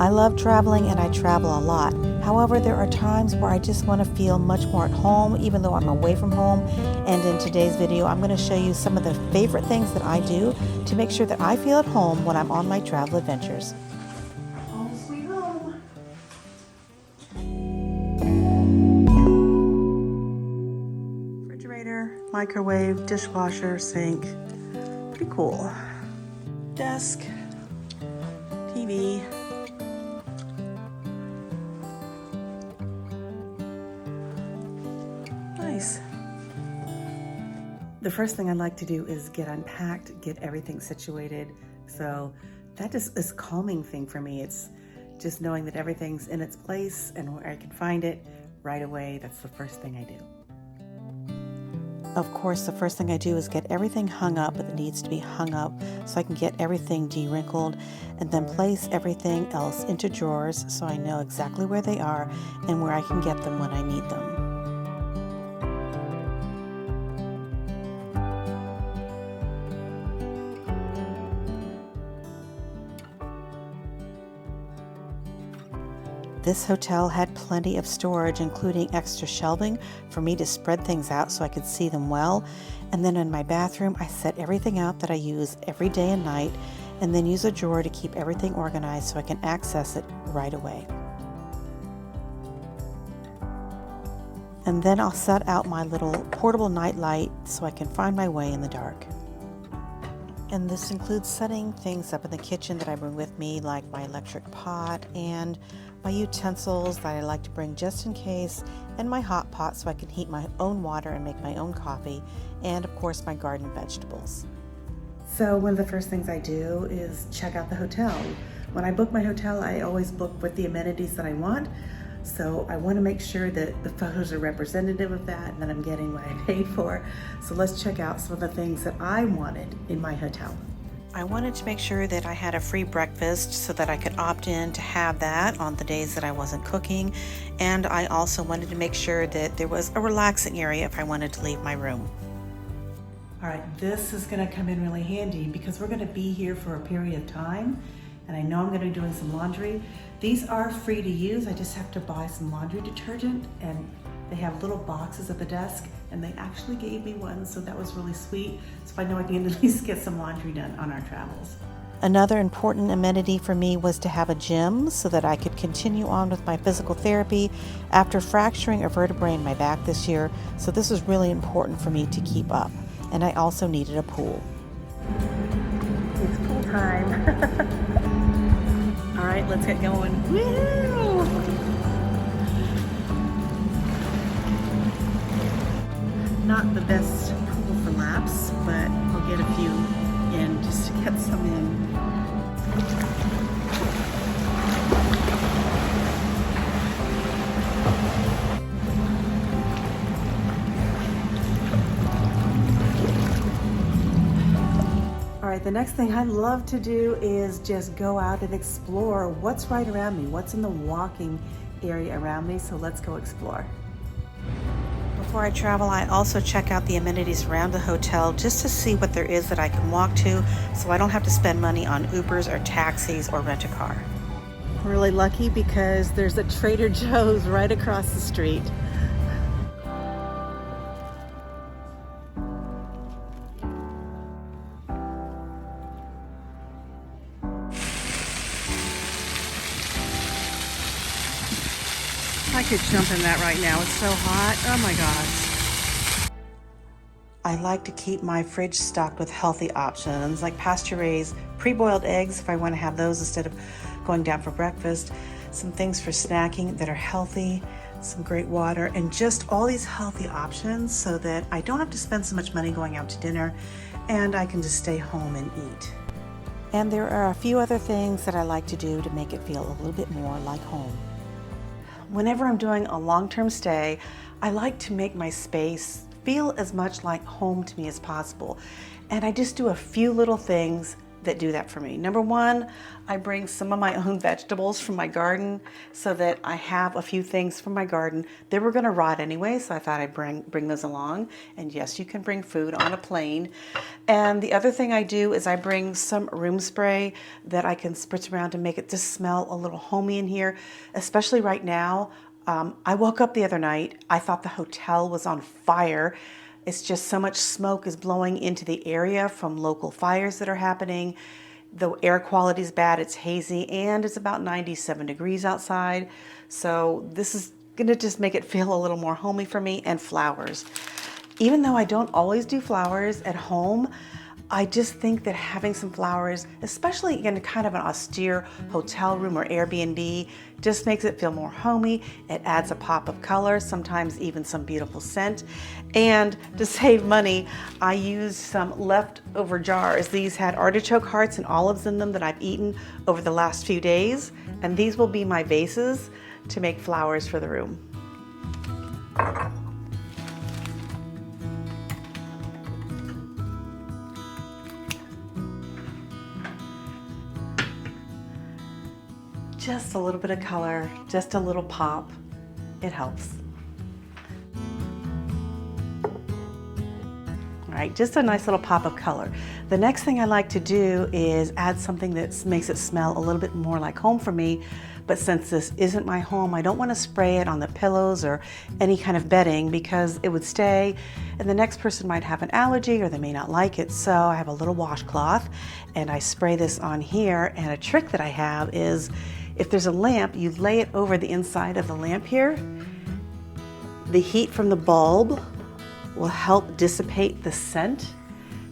I love traveling and I travel a lot. However, there are times where I just want to feel much more at home even though I'm away from home. And in today's video, I'm going to show you some of the favorite things that I do to make sure that I feel at home when I'm on my travel adventures. Home sweet home. Refrigerator, microwave, dishwasher, sink. Pretty cool. Desk, TV. Nice. The first thing I like to do is get unpacked, get everything situated. So that just is a calming thing for me. It's just knowing that everything's in its place and where I can find it right away. That's the first thing I do. Of course, the first thing I do is get everything hung up that needs to be hung up so I can get everything de-wrinkled, and then place everything else into drawers so I know exactly where they are and where I can get them when I need them. This hotel had plenty of storage, including extra shelving for me to spread things out so I could see them well. And then in my bathroom, I set everything out that I use every day and night, and then use a drawer to keep everything organized so I can access it right away. And then I'll set out my little portable night light so I can find my way in the dark. And this includes setting things up in the kitchen that I bring with me, like my electric pot and my utensils that I like to bring just in case, and my hot pot so I can heat my own water and make my own coffee, and of course my garden vegetables. So one of the first things I do is check out the hotel. When I book my hotel, I always book with the amenities that I want. So I want to make sure that the photos are representative of that and that I'm getting what I paid for. So let's check out some of the things that I wanted in my hotel. I wanted to make sure that I had a free breakfast so that I could opt in to have that on the days that I wasn't cooking. And I also wanted to make sure that there was a relaxing area if I wanted to leave my room. All right, this is gonna come in really handy because we're gonna be here for a period of time, and I know I'm gonna be doing some laundry. These are free to use. I just have to buy some laundry detergent, and they have little boxes at the desk, and they actually gave me one, so that was really sweet. So I know I can at least get some laundry done on our travels. Another important amenity for me was to have a gym so that I could continue on with my physical therapy after fracturing a vertebrae in my back this year. So this was really important for me to keep up. And I also needed a pool. It's pool time. All right, let's get going. Woo! Not the best pool for laps, but we'll get a few in just to get some in. All right, the next thing I love to do is just go out and explore what's right around me, what's in the walking area around me. So let's go explore. Before I travel, I also check out the amenities around the hotel just to see what there is that I can walk to so I don't have to spend money on Ubers or taxis or rent a car. I'm really lucky because there's a Trader Joe's right across the street. I could jump in that right now. It's so hot. Oh my gosh. I like to keep my fridge stocked with healthy options like pasture-raised, pre-boiled eggs if I want to have those instead of going down for breakfast, some things for snacking that are healthy, some great water, and just all these healthy options so that I don't have to spend so much money going out to dinner and I can just stay home and eat. And there are a few other things that I like to do to make it feel a little bit more like home. Whenever I'm doing a long-term stay, I like to make my space feel as much like home to me as possible. And I just do a few little things that do that for me. Number one, I bring some of my own vegetables from my garden so that I have a few things from my garden. They were gonna rot anyway, so I thought I'd bring those along. And yes, you can bring food on a plane. And the other thing I do is I bring some room spray that I can spritz around to make it just smell a little homey in here, especially right now. I woke up the other night, I thought the hotel was on fire. It's just so much smoke is blowing into the area from local fires that are happening. The air quality is bad, it's hazy, and it's about 97 degrees outside. So this is gonna just make it feel a little more homey for me. And flowers. Even though I don't always do flowers at home, I just think that having some flowers, especially in kind of an austere hotel room or Airbnb, just makes it feel more homey. It adds a pop of color, sometimes even some beautiful scent. And to save money, I used some leftover jars. These had artichoke hearts and olives in them that I've eaten over the last few days. And these will be my vases to make flowers for the room. Just a little bit of color, just a little pop, it helps. All right, just a nice little pop of color. The next thing I like to do is add something that makes it smell a little bit more like home for me, but since this isn't my home, I don't want to spray it on the pillows or any kind of bedding because it would stay and the next person might have an allergy or they may not like it. So I have a little washcloth and I spray this on here, and a trick that I have is if there's a lamp, you lay it over the inside of the lamp here. The heat from the bulb will help dissipate the scent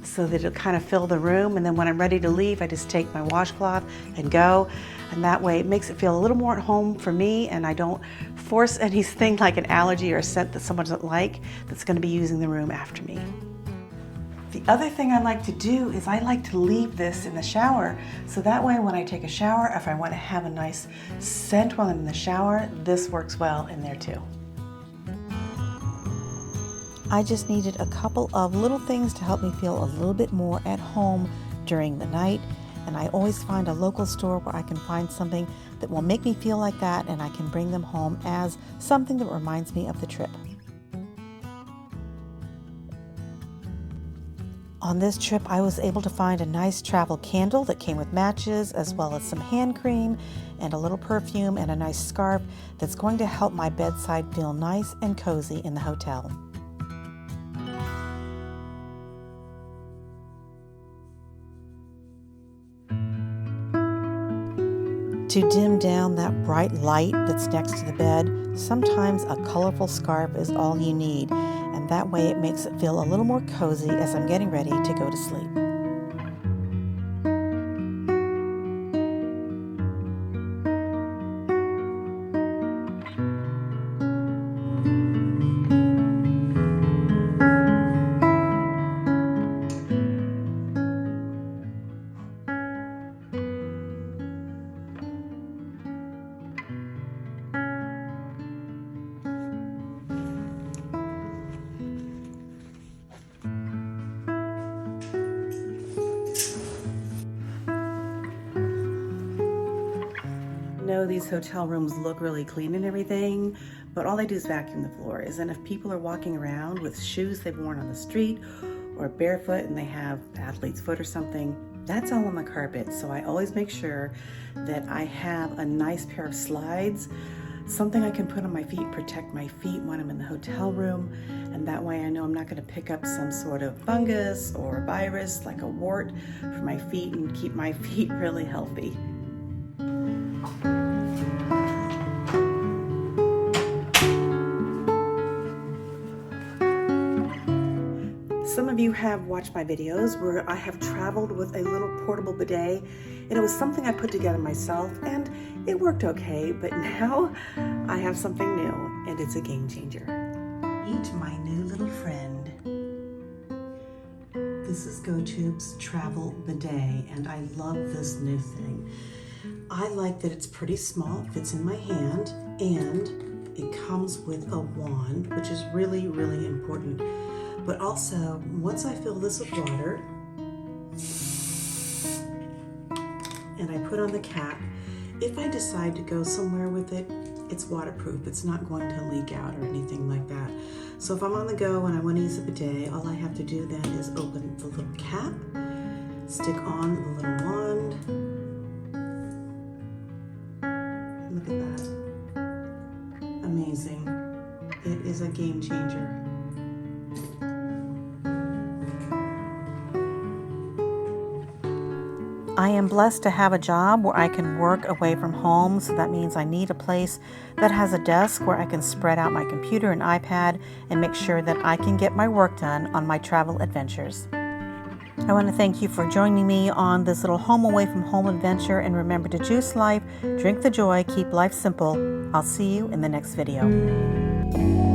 so that it'll kind of fill the room. And then when I'm ready to leave, I just take my washcloth and go. And that way it makes it feel a little more at home for me, and I don't force anything like an allergy or a scent that someone doesn't like that's going to be using the room after me. The other thing I like to do is I like to leave this in the shower. So that way when I take a shower, if I want to have a nice scent while I'm in the shower, this works well in there too. I just needed a couple of little things to help me feel a little bit more at home during the night. And I always find a local store where I can find something that will make me feel like that, and I can bring them home as something that reminds me of the trip. On this trip, I was able to find a nice travel candle that came with matches, as well as some hand cream and a little perfume and a nice scarf that's going to help my bedside feel nice and cozy in the hotel. To dim down that bright light that's next to the bed, sometimes a colorful scarf is all you need, and that way it makes it feel a little more cozy as I'm getting ready to go to sleep. Know these hotel rooms look really clean and everything, but all they do is vacuum the floors. And if people are walking around with shoes they've worn on the street or barefoot and they have athlete's foot or something, that's all on the carpet. So I always make sure that I have a nice pair of slides, something I can put on my feet, protect my feet when I'm in the hotel room. And that way I know I'm not going to pick up some sort of fungus or virus like a wart for my feet, and keep my feet really healthy. Some of you have watched my videos where I have traveled with a little portable bidet, and it was something I put together myself and it worked okay, but now I have something new and it's a game changer. Meet my new little friend. This is GoTube's travel bidet, and I love this new thing. I like that it's pretty small, it fits in my hand, and it comes with a wand, which is really, really important. But also, once I fill this with water, and I put on the cap. If I decide to go somewhere with it, it's waterproof. It's not going to leak out or anything like that. So if I'm on the go and I want to use a bidet, all I have to do then is open the little cap, stick on the little wand. Look at that. Amazing. It is a game changer. I am blessed to have a job where I can work away from home, so that means I need a place that has a desk where I can spread out my computer and iPad and make sure that I can get my work done on my travel adventures. I want to thank you for joining me on this little home away from home adventure, and remember to juice life, drink the joy, keep life simple. I'll see you in the next video.